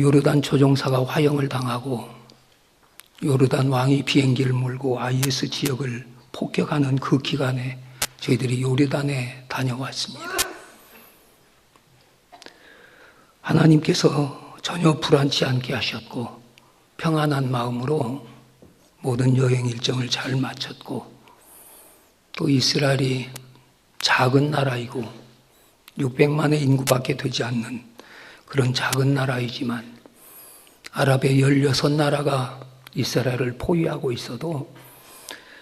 요르단 조종사가 화형을 당하고 요르단 왕이 비행기를 몰고 IS 지역을 폭격하는 그 기간에 저희들이 요르단에 다녀왔습니다. 하나님께서 전혀 불안치 않게 하셨고 평안한 마음으로 모든 여행 일정을 잘 마쳤고, 또 이스라엘이 작은 나라이고 600만의 인구밖에 되지 않는 그런 작은 나라이지만 아랍의 16나라가 이스라엘을 포위하고 있어도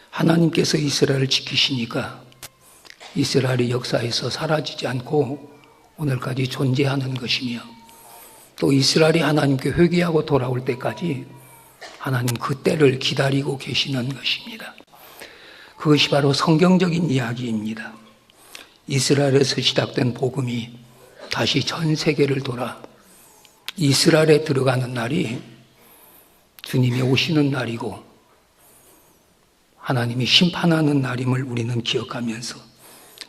하나님께서 이스라엘을 지키시니까 이스라엘이 역사에서 사라지지 않고 오늘까지 존재하는 것이며, 또 이스라엘이 하나님께 회개하고 돌아올 때까지 하나님 그 때를 기다리고 계시는 것입니다. 그것이 바로 성경적인 이야기입니다. 이스라엘에서 시작된 복음이 다시 전 세계를 돌아 이스라엘에 들어가는 날이 주님이 오시는 날이고 하나님이 심판하는 날임을 우리는 기억하면서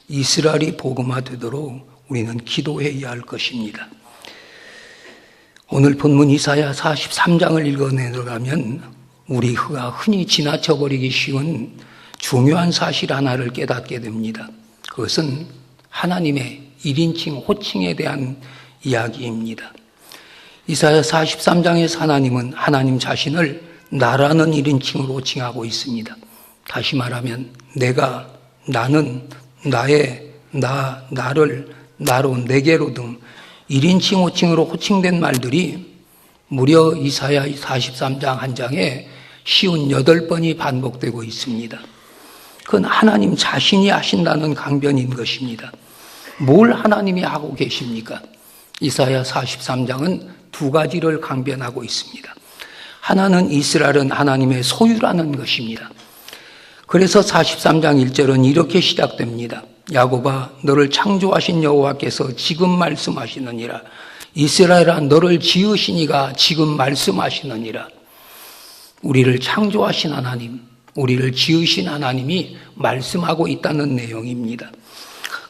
이스라엘이 복음화되도록 우리는 기도해야 할 것입니다. 오늘 본문 이사야 43장을 읽어내려가면 우리가 흔히 지나쳐버리기 쉬운 중요한 사실 하나를 깨닫게 됩니다. 그것은 하나님의 1인칭 호칭에 대한 이야기입니다. 이사야 43장에서 하나님은 하나님 자신을 나라는 1인칭으로 호칭하고 있습니다. 다시 말하면 내가, 나는, 나의, 나를, 나로, 내게로 등 1인칭 호칭으로 호칭된 말들이 무려 이사야 43장 한 장에 58번이 반복되고 있습니다. 그건 하나님 자신이 하신다는 강변인 것입니다. 뭘 하나님이 하고 계십니까? 이사야 43장은 두 가지를 강변하고 있습니다. 하나는 이스라엘은 하나님의 소유라는 것입니다. 그래서 43장 1절은 이렇게 시작됩니다. 야곱아, 너를 창조하신 여호와께서 지금 말씀하시느니라. 이스라엘아, 너를 지으신 이가 지금 말씀하시느니라. 우리를 창조하신 하나님, 우리를 지으신 하나님이 말씀하고 있다는 내용입니다.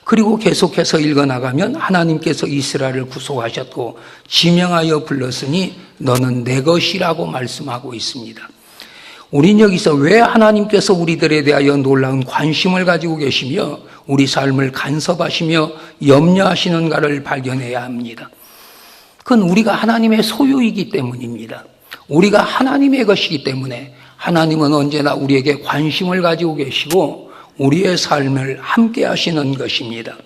그리고 계속해서 읽어나가면 하나님께서 이스라엘을 구속하셨고 지명하여 불렀으니 너는 내 것이라고 말씀하고 있습니다. 우린 여기서 왜 하나님께서 우리들에 대하여 놀라운 관심을 가지고 계시며 우리 삶을 간섭하시며 염려하시는가를 발견해야 합니다. 그건 우리가 하나님의 소유이기 때문입니다. 우리가 하나님의 것이기 때문에 하나님은 언제나 우리에게 관심을 가지고 계시고 우리의 삶을 함께 하시는 것입니다.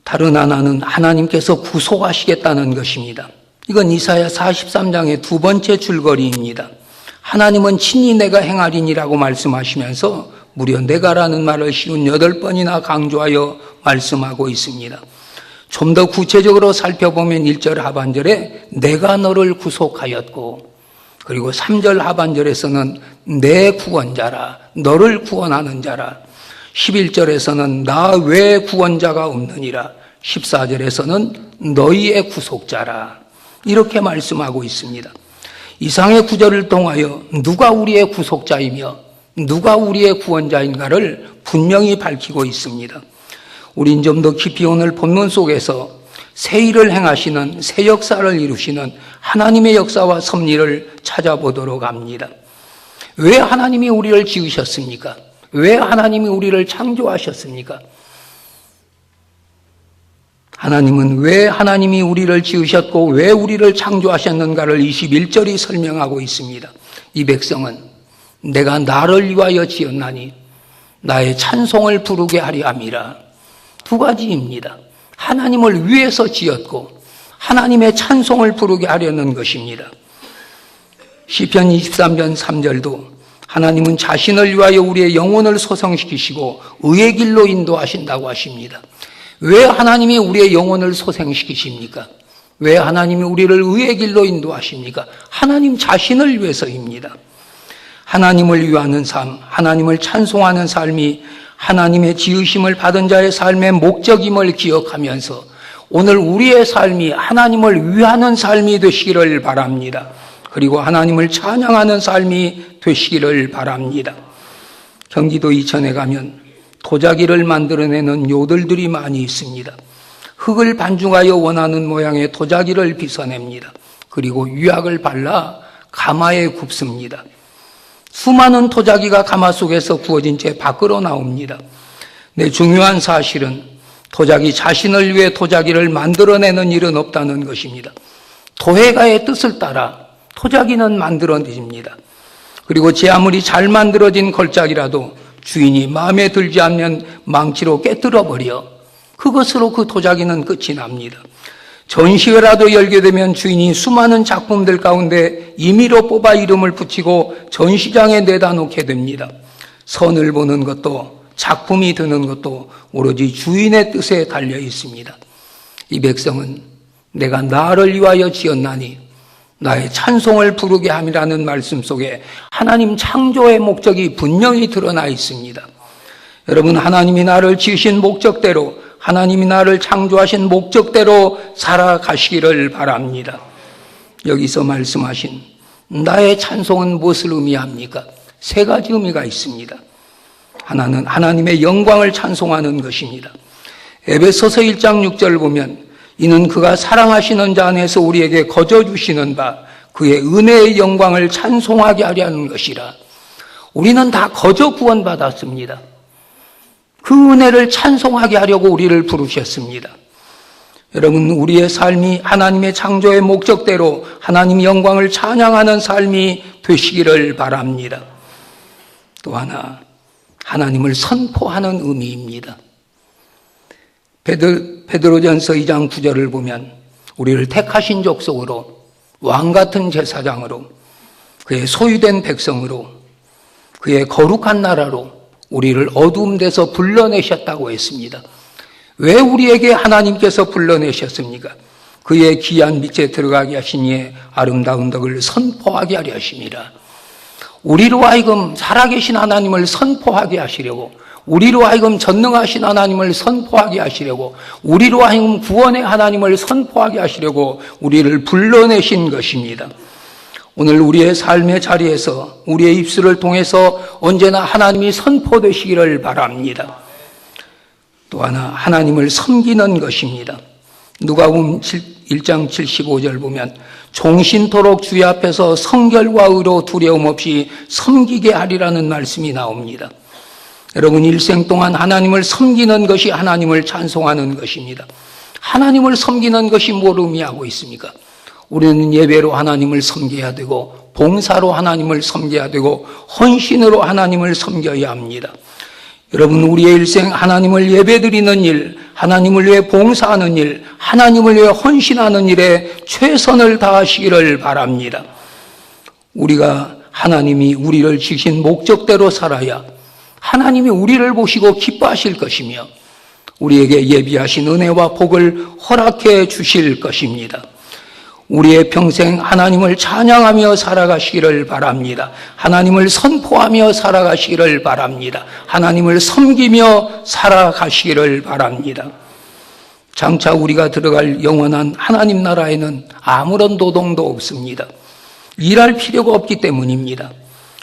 다른 하나는 하나님께서 구속하시겠다는 것입니다. 이건 이사야 43장의 두 번째 줄거리입니다. 하나님은 친히 내가 행하리니라고 말씀하시면서 무려 내가라는 말을 58번이나 강조하여 말씀하고 있습니다. 좀 더 구체적으로 살펴보면 1절 하반절에 내가 너를 구속하였고, 그리고 3절 하반절에서는 내 구원자라, 너를 구원하는 자라, 11절에서는 나 외에 구원자가 없느니라, 14절에서는 너희의 구속자라, 이렇게 말씀하고 있습니다. 이상의 구절을 통하여 누가 우리의 구속자이며 누가 우리의 구원자인가를 분명히 밝히고 있습니다. 우린 좀 더 깊이 오늘 본문 속에서 새 일을 행하시는, 새 역사를 이루시는 하나님의 역사와 섭리를 찾아보도록 합니다. 왜 하나님이 우리를 지으셨습니까? 왜 하나님이 우리를 창조하셨습니까? 하나님은 왜 하나님이 우리를 지으셨고 왜 우리를 창조하셨는가를 21절이 설명하고 있습니다. 이 백성은 내가 나를 위하여 지었나니 나의 찬송을 부르게 하려 함이라. 두 가지입니다. 하나님을 위해서 지었고 하나님의 찬송을 부르게 하려는 것입니다. 시편 23편 3절도 하나님은 자신을 위하여 우리의 영혼을 소생시키시고 의의 길로 인도하신다고 하십니다. 왜 하나님이 우리의 영혼을 소생시키십니까? 왜 하나님이 우리를 의의 길로 인도하십니까? 하나님 자신을 위해서입니다. 하나님을 위하는 삶, 하나님을 찬송하는 삶이 하나님의 지으심을 받은 자의 삶의 목적임을 기억하면서 오늘 우리의 삶이 하나님을 위하는 삶이 되시기를 바랍니다. 그리고 하나님을 찬양하는 삶이 되시기를 바랍니다. 경기도 이천에 가면 도자기를 만들어내는 요들들이 많이 있습니다. 흙을 반죽하여 원하는 모양의 도자기를 빚어냅니다. 그리고 유약을 발라 가마에 굽습니다. 수많은 도자기가 가마 속에서 구워진 채 밖으로 나옵니다. 네, 중요한 사실은 도자기 자신을 위해 도자기를 만들어내는 일은 없다는 것입니다. 도회가의 뜻을 따라 도자기는 만들어집니다. 그리고 제 아무리 잘 만들어진 걸작이라도 주인이 마음에 들지 않으면 망치로 깨뜨려버려 그것으로 그 도자기는 끝이 납니다. 전시회라도 열게 되면 주인이 수많은 작품들 가운데 임의로 뽑아 이름을 붙이고 전시장에 내다 놓게 됩니다. 선을 보는 것도 작품이 드는 것도 오로지 주인의 뜻에 달려 있습니다. 이 백성은 내가 나를 위하여 지었나니 나의 찬송을 부르게 함이라는 말씀 속에 하나님 창조의 목적이 분명히 드러나 있습니다. 여러분, 하나님이 나를 지으신 목적대로, 하나님이 나를 창조하신 목적대로 살아가시기를 바랍니다. 여기서 말씀하신 나의 찬송은 무엇을 의미합니까? 세 가지 의미가 있습니다. 하나는 하나님의 영광을 찬송하는 것입니다. 에베소서 1장 6절을 보면 이는 그가 사랑하시는 자 안에서 우리에게 거저 주시는 바 그의 은혜의 영광을 찬송하게 하려는 것이라. 우리는 다 거저 구원받았습니다. 그 은혜를 찬송하게 하려고 우리를 부르셨습니다. 여러분, 우리의 삶이 하나님의 창조의 목적대로 하나님의 영광을 찬양하는 삶이 되시기를 바랍니다. 또 하나, 하나님을 선포하는 의미입니다. 베드로전서 2장 9절을 보면 우리를 택하신 족속으로, 왕같은 제사장으로, 그의 소유된 백성으로, 그의 거룩한 나라로 우리를 어두움 데서 불러내셨다고 했습니다. 왜 우리에게 하나님께서 불러내셨습니까? 그의 귀한 빛에 들어가게 하신 이의 아름다운 덕을 선포하게 하려 하심이라. 우리로 하여금 살아계신 하나님을 선포하게 하시려고, 우리로 하여금 전능하신 하나님을 선포하게 하시려고, 우리로 하여금 구원의 하나님을 선포하게 하시려고 우리를 불러내신 것입니다. 오늘 우리의 삶의 자리에서 우리의 입술을 통해서 언제나 하나님이 선포되시기를 바랍니다. 또 하나, 하나님을 섬기는 것입니다. 누가복음 1장 75절 보면 종신토록 주의 앞에서 성결과 의로 두려움 없이 섬기게 하리라는 말씀이 나옵니다. 여러분, 일생 동안 하나님을 섬기는 것이 하나님을 찬송하는 것입니다. 하나님을 섬기는 것이 뭘 의미하고 있습니까? 우리는 예배로 하나님을 섬겨야 되고, 봉사로 하나님을 섬겨야 되고, 헌신으로 하나님을 섬겨야 합니다. 여러분, 우리의 일생 하나님을 예배드리는 일, 하나님을 위해 봉사하는 일, 하나님을 위해 헌신하는 일에 최선을 다하시기를 바랍니다. 우리가 하나님이 우리를 지신 목적대로 살아야 하나님이 우리를 보시고 기뻐하실 것이며 우리에게 예비하신 은혜와 복을 허락해 주실 것입니다. 우리의 평생 하나님을 찬양하며 살아가시기를 바랍니다. 하나님을 선포하며 살아가시기를 바랍니다. 하나님을 섬기며 살아가시기를 바랍니다. 장차 우리가 들어갈 영원한 하나님 나라에는 아무런 노동도 없습니다. 일할 필요가 없기 때문입니다.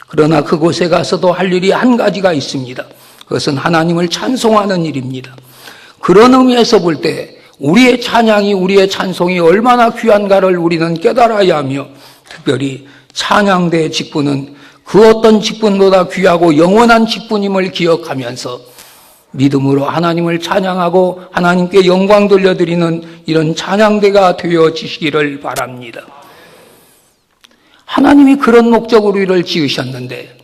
그러나 그곳에 가서도 할 일이 한 가지가 있습니다. 그것은 하나님을 찬송하는 일입니다. 그런 의미에서 볼 때 우리의 찬양이, 우리의 찬송이 얼마나 귀한가를 우리는 깨달아야 하며, 특별히 찬양대 직분은 그 어떤 직분보다 귀하고 영원한 직분임을 기억하면서 믿음으로 하나님을 찬양하고 하나님께 영광 돌려드리는 이런 찬양대가 되어지시기를 바랍니다. 하나님이 그런 목적으로 우리를 지으셨는데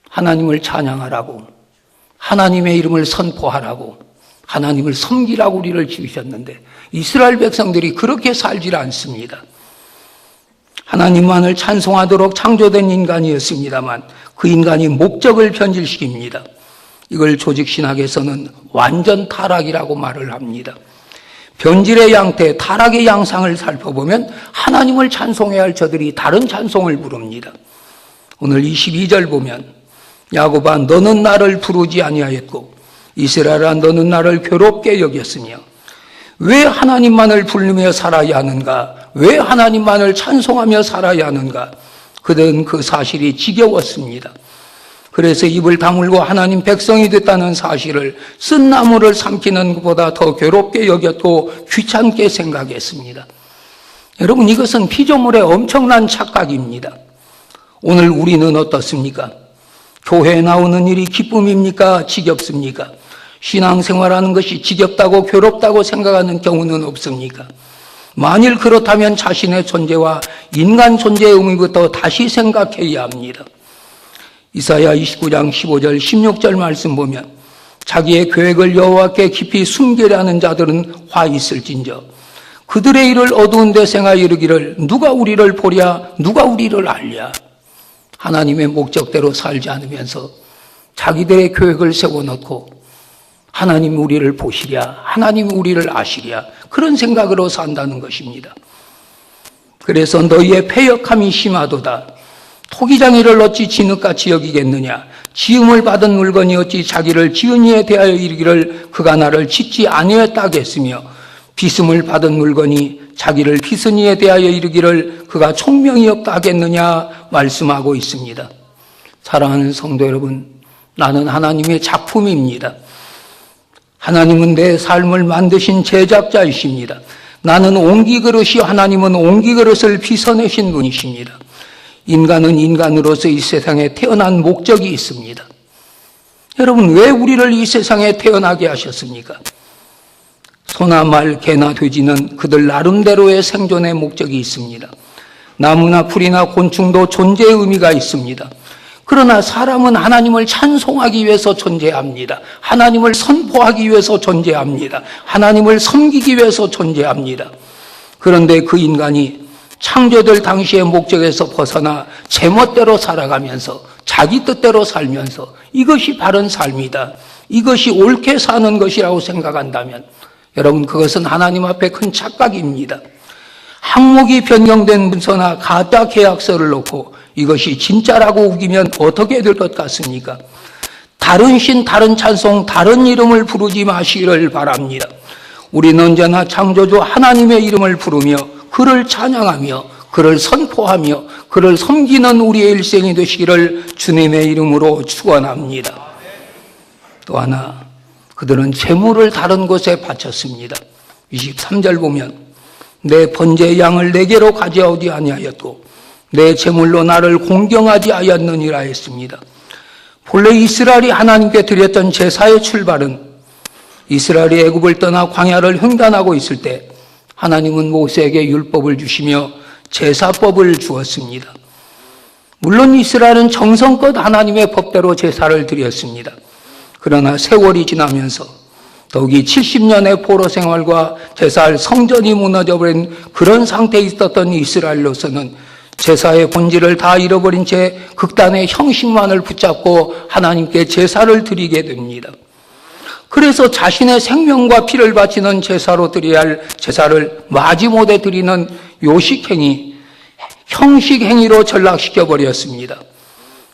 하나님을 찬양하라고, 하나님의 이름을 선포하라고, 하나님을 섬기라고 우리를 지으셨는데 이스라엘 백성들이 그렇게 살질 않습니다. 하나님만을 찬송하도록 창조된 인간이었습니다만 그 인간이 목적을 변질시킵니다. 이걸 조직신학에서는 완전 타락이라고 말을 합니다. 변질의 양태, 타락의 양상을 살펴보면 하나님을 찬송해야 할 저들이 다른 찬송을 부릅니다. 오늘 22절 보면 야곱아 너는 나를 부르지 아니하였고 이스라엘아 너는 나를 괴롭게 여겼으며 왜 하나님만을 부르며 살아야 하는가? 왜 하나님만을 찬송하며 살아야 하는가? 그들은 그 사실이 지겨웠습니다. 그래서 입을 다물고 하나님 백성이 됐다는 사실을 쓴 나무를 삼키는 것보다 더 괴롭게 여겼고 귀찮게 생각했습니다. 여러분, 이것은 피조물의 엄청난 착각입니다. 오늘 우리는 어떻습니까? 교회에 나오는 일이 기쁨입니까? 지겹습니까? 신앙생활하는 것이 지겹다고 괴롭다고 생각하는 경우는 없습니까? 만일 그렇다면 자신의 존재와 인간 존재의 의미부터 다시 생각해야 합니다. 이사야 29장 15절 16절 말씀 보면 자기의 계획을 여호와께 깊이 숨기려 하는 자들은 화 있을진저 그들의 일을 어두운 데 생하 이르기를 누가 우리를 보랴 누가 우리를 알랴. 하나님의 목적대로 살지 않으면서 자기들의 계획을 세워놓고 하나님 우리를 보시랴 하나님 우리를 아시랴 그런 생각으로 산다는 것입니다. 그래서 너희의 패역함이 심하도다. 토기장이를 어찌 진흙같이 여기겠느냐. 지음을 받은 물건이 어찌 자기를 지은 이에 대하여 이르기를 그가 나를 짓지 아니했다겠으며 빚음을 받은 물건이 자기를 빚은 이에 대하여 이르기를 그가 총명이 없다 하겠느냐 말씀하고 있습니다. 사랑하는 성도 여러분, 나는 하나님의 작품입니다. 하나님은 내 삶을 만드신 제작자이십니다. 나는 옹기그릇이요 하나님은 옹기그릇을 빚어내신 분이십니다. 인간은 인간으로서 이 세상에 태어난 목적이 있습니다. 여러분, 왜 우리를 이 세상에 태어나게 하셨습니까? 소나 말, 개나 돼지는 그들 나름대로의 생존의 목적이 있습니다. 나무나 풀이나 곤충도 존재의 의미가 있습니다. 그러나 사람은 하나님을 찬송하기 위해서 존재합니다. 하나님을 선포하기 위해서 존재합니다. 하나님을 섬기기 위해서 존재합니다. 그런데 그 인간이 창조될 당시의 목적에서 벗어나 제멋대로 살아가면서 자기 뜻대로 살면서 이것이 바른 삶이다. 이것이 옳게 사는 것이라고 생각한다면 여러분, 그것은 하나님 앞에 큰 착각입니다. 항목이 변경된 문서나 가짜 계약서를 놓고 이것이 진짜라고 우기면 어떻게 될 것 같습니까? 다른 신, 다른 찬송, 다른 이름을 부르지 마시기를 바랍니다. 우리는 언제나 창조주 하나님의 이름을 부르며 그를 찬양하며 그를 선포하며 그를 섬기는 우리의 일생이 되시기를 주님의 이름으로 축원합니다. 또 하나, 그들은 재물을 다른 곳에 바쳤습니다. 23절 보면 내 번제의 양을 내게로 가져오지 아니하였고 내 제물로 나를 공경하지 아니하였느니라 했습니다. 본래 이스라엘이 하나님께 드렸던 제사의 출발은 이스라엘이 애굽을 떠나 광야를 횡단하고 있을 때 하나님은 모세에게 율법을 주시며 제사법을 주었습니다. 물론 이스라엘은 정성껏 하나님의 법대로 제사를 드렸습니다. 그러나 세월이 지나면서 더욱이 70년의 포로 생활과 제사할 성전이 무너져버린 그런 상태에 있었던 이스라엘로서는 제사의 본질을 다 잃어버린 채 극단의 형식만을 붙잡고 하나님께 제사를 드리게 됩니다. 그래서 자신의 생명과 피를 바치는 제사로 드려야 할 제사를 마지못해 드리는 요식행위, 형식행위로 전락시켜버렸습니다.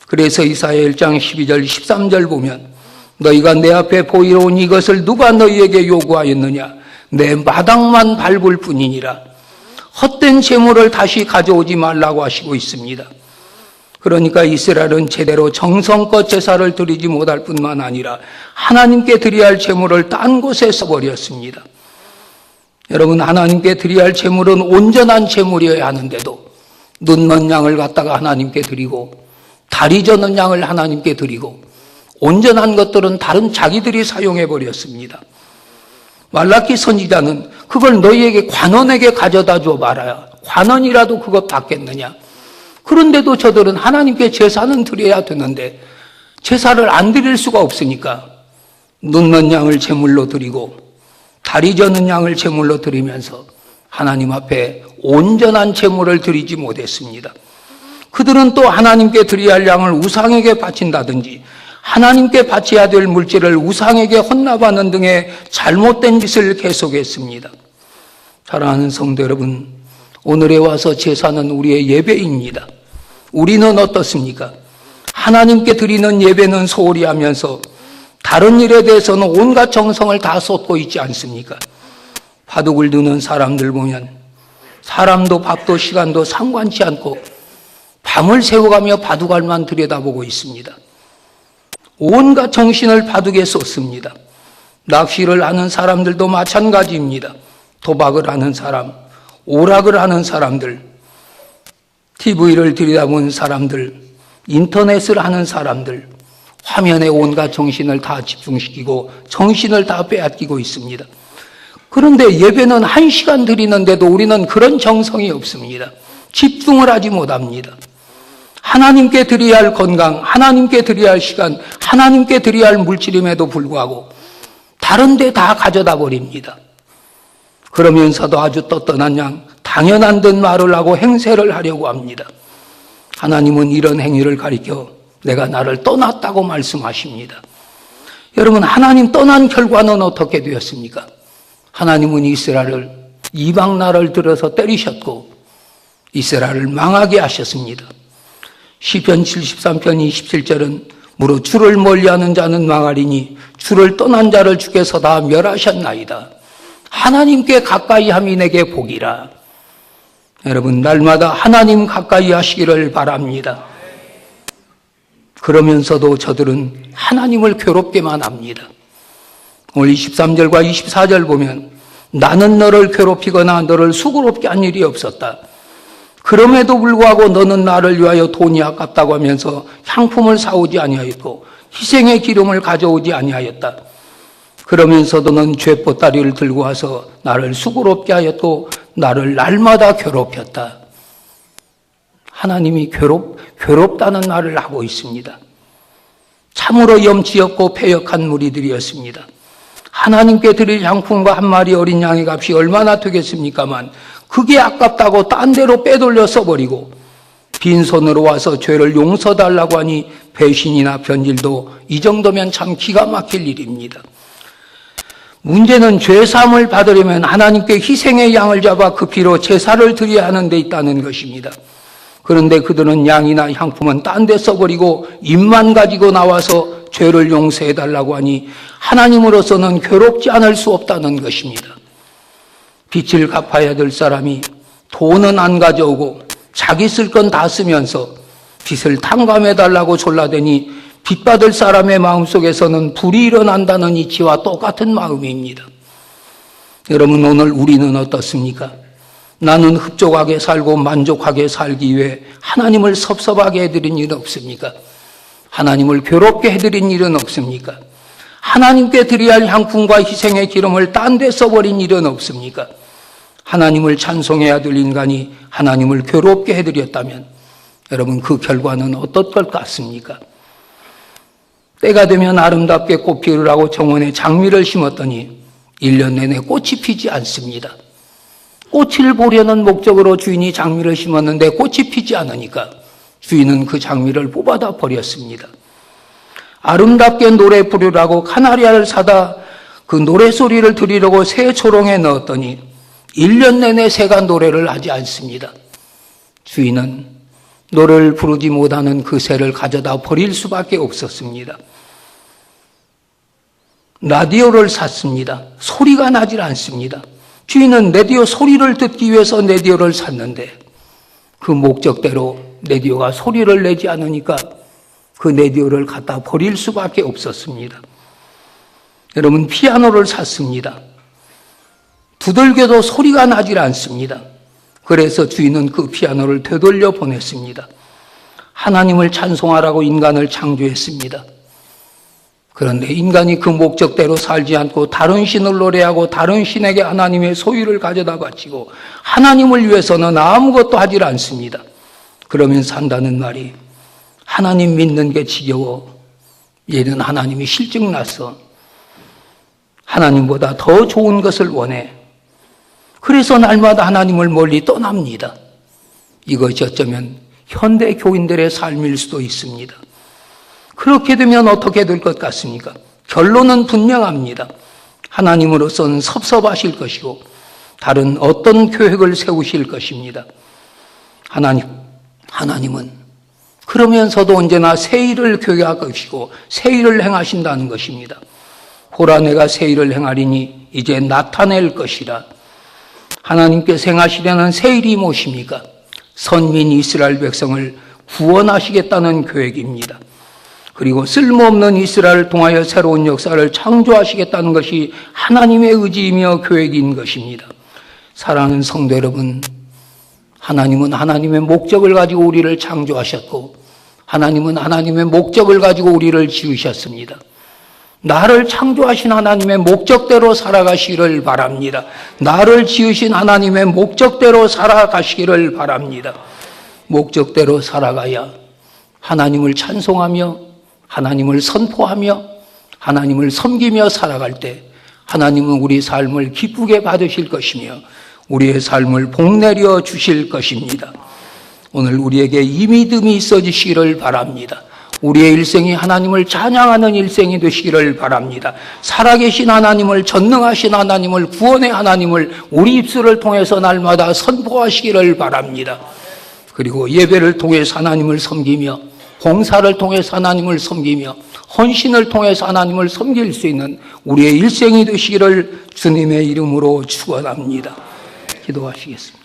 그래서 이사야 1장 12절 13절 보면 너희가 내 앞에 보이러 온 이것을 누가 너희에게 요구하였느냐? 내 마당만 밟을 뿐이니라. 헛된 재물을 다시 가져오지 말라고 하시고 있습니다. 그러니까 이스라엘은 제대로 정성껏 제사를 드리지 못할 뿐만 아니라 하나님께 드려야 할 제물을 딴 곳에 써버렸습니다. 여러분, 하나님께 드려야 할 제물은 온전한 제물이어야 하는데도 눈먼 양을 갖다가 하나님께 드리고 다리 저는 양을 하나님께 드리고 온전한 것들은 다른 자기들이 사용해버렸습니다. 말라기 선지자는 그걸 너희에게 관원에게 가져다 줘 말아야 관원이라도 그것 받겠느냐. 그런데도 저들은 하나님께 제사는 드려야 되는데 제사를 안 드릴 수가 없으니까 눈먼 양을 제물로 드리고 다리 저는 양을 제물로 드리면서 하나님 앞에 온전한 제물을 드리지 못했습니다. 그들은 또 하나님께 드려야 할 양을 우상에게 바친다든지 하나님께 바쳐야 될 물질을 우상에게 헌납하는 등의 잘못된 짓을 계속했습니다. 사랑하는 성도 여러분, 오늘에 와서 제사는 우리의 예배입니다. 우리는 어떻습니까? 하나님께 드리는 예배는 소홀히 하면서 다른 일에 대해서는 온갖 정성을 다 쏟고 있지 않습니까? 바둑을 두는 사람들 보면 사람도 밥도 시간도 상관치 않고 밤을 새워가며 바둑알만 들여다보고 있습니다. 온갖 정신을 바둑에 쏟습니다. 낚시를 하는 사람들도 마찬가지입니다. 도박을 하는 사람, 오락을 하는 사람들, TV를 들여다보는 사람들, 인터넷을 하는 사람들, 화면에 온갖 정신을 다 집중시키고 정신을 다 빼앗기고 있습니다. 그런데 예배는 1시간 드리는데도 우리는 그런 정성이 없습니다. 집중을 하지 못합니다. 하나님께 드려야 할 건강, 하나님께 드려야 할 시간, 하나님께 드려야 할 물질임에도 불구하고 다른 데 다 가져다 버립니다. 그러면서도 아주 떳떳한 양 당연한 듯 말을 하고 행세를 하려고 합니다. 하나님은 이런 행위를 가리켜 내가 나를 떠났다고 말씀하십니다. 여러분, 하나님 떠난 결과는 어떻게 되었습니까? 하나님은 이스라엘을 이방 나라를 들어서 때리셨고 이스라엘을 망하게 하셨습니다. 시편 73편 27절은 무릇 주를 멀리하는 자는 망하리니 주를 떠난 자를 주께서 다 멸하셨나이다. 하나님께 가까이 함이 내게 복이라. 여러분, 날마다 하나님 가까이 하시기를 바랍니다. 그러면서도 저들은 하나님을 괴롭게만 합니다. 오늘 23절과 24절 보면 나는 너를 괴롭히거나 너를 수고롭게 한 일이 없었다. 그럼에도 불구하고 너는 나를 위하여 돈이 아깝다고 하면서 향품을 사오지 아니하였고 희생의 기름을 가져오지 아니하였다. 그러면서도 넌 죗보따리를 들고 와서 나를 수고롭게 하였고 나를 날마다 괴롭혔다. 하나님이 괴롭다는 말을 하고 있습니다. 참으로 염치 없고 패역한 무리들이었습니다. 하나님께 드릴 향품과 한 마리 어린 양의 값이 얼마나 되겠습니까만 그게 아깝다고 딴 데로 빼돌려 써버리고 빈손으로 와서 죄를 용서달라고 하니 배신이나 변질도 이 정도면 참 기가 막힐 일입니다. 문제는 죄사함을 받으려면 하나님께 희생의 양을 잡아 그 피로 제사를 드려야 하는 데 있다는 것입니다. 그런데 그들은 양이나 향품은 딴 데 써버리고 입만 가지고 나와서 죄를 용서해달라고 하니 하나님으로서는 괴롭지 않을 수 없다는 것입니다. 빚을 갚아야 될 사람이 돈은 안 가져오고 자기 쓸 건 다 쓰면서 빚을 탕감해달라고 졸라대니 빚받을 사람의 마음속에서는 불이 일어난다는 이치와 똑같은 마음입니다. 여러분, 오늘 우리는 어떻습니까? 나는 흡족하게 살고 만족하게 살기 위해 하나님을 섭섭하게 해드린 일은 없습니까? 하나님을 괴롭게 해드린 일은 없습니까? 하나님께 드려야 할 향품과 희생의 기름을 딴 데 써버린 일은 없습니까? 하나님을 찬송해야 될 인간이 하나님을 괴롭게 해드렸다면 여러분, 그 결과는 어떨 것 같습니까? 때가 되면 아름답게 꽃 피우라고 정원에 장미를 심었더니 1년 내내 꽃이 피지 않습니다. 꽃을 보려는 목적으로 주인이 장미를 심었는데 꽃이 피지 않으니까 주인은 그 장미를 뽑아다 버렸습니다. 아름답게 노래 부르라고 카나리아를 사다 그 노래소리를 들으려고 새 초롱에 넣었더니 1년 내내 새가 노래를 하지 않습니다. 주인은 노래를 부르지 못하는 그 새를 가져다 버릴 수밖에 없었습니다. 라디오를 샀습니다. 소리가 나질 않습니다. 주인은 라디오 소리를 듣기 위해서 라디오를 샀는데 그 목적대로 라디오가 소리를 내지 않으니까 그 라디오를 갖다 버릴 수밖에 없었습니다. 여러분, 피아노를 샀습니다. 두들겨도 소리가 나질 않습니다. 그래서 주인은 그 피아노를 되돌려 보냈습니다. 하나님을 찬송하라고 인간을 창조했습니다. 그런데 인간이 그 목적대로 살지 않고 다른 신을 노래하고 다른 신에게 하나님의 소유를 가져다 바치고 하나님을 위해서는 아무것도 하질 않습니다. 그러면서 한다는 말이 하나님 믿는 게 지겨워. 얘는 하나님이 실증나서 하나님보다 더 좋은 것을 원해. 그래서 날마다 하나님을 멀리 떠납니다. 이것이 어쩌면 현대 교인들의 삶일 수도 있습니다. 그렇게 되면 어떻게 될 것 같습니까? 결론은 분명합니다. 하나님으로서는 섭섭하실 것이고 다른 어떤 계획을 세우실 것입니다. 하나님은 그러면서도 언제나 새 일을 계획하시고 새 일을 행하신다는 것입니다. 보라, 내가 새 일을 행하리니 이제 나타낼 것이라. 하나님께서 행하시려는 새 일이 무엇입니까? 선민 이스라엘 백성을 구원하시겠다는 계획입니다. 그리고 쓸모없는 이스라엘을 통하여 새로운 역사를 창조하시겠다는 것이 하나님의 의지이며 계획인 것입니다. 사랑하는 성도 여러분, 하나님은 하나님의 목적을 가지고 우리를 창조하셨고 하나님은 하나님의 목적을 가지고 우리를 지으셨습니다. 나를 창조하신 하나님의 목적대로 살아가시기를 바랍니다. 나를 지으신 하나님의 목적대로 살아가시기를 바랍니다. 목적대로 살아가야 하나님을 찬송하며 하나님을 선포하며 하나님을 섬기며 살아갈 때 하나님은 우리 삶을 기쁘게 받으실 것이며 우리의 삶을 복내려 주실 것입니다. 오늘 우리에게 이 믿음이 있어지시기를 바랍니다. 우리의 일생이 하나님을 찬양하는 일생이 되시기를 바랍니다. 살아계신 하나님을, 전능하신 하나님을, 구원의 하나님을 우리 입술을 통해서 날마다 선포하시기를 바랍니다. 그리고 예배를 통해서 하나님을 섬기며 봉사를 통해서 하나님을 섬기며 헌신을 통해서 하나님을 섬길 수 있는 우리의 일생이 되시기를 주님의 이름으로 축원합니다. 기도하시겠습니다.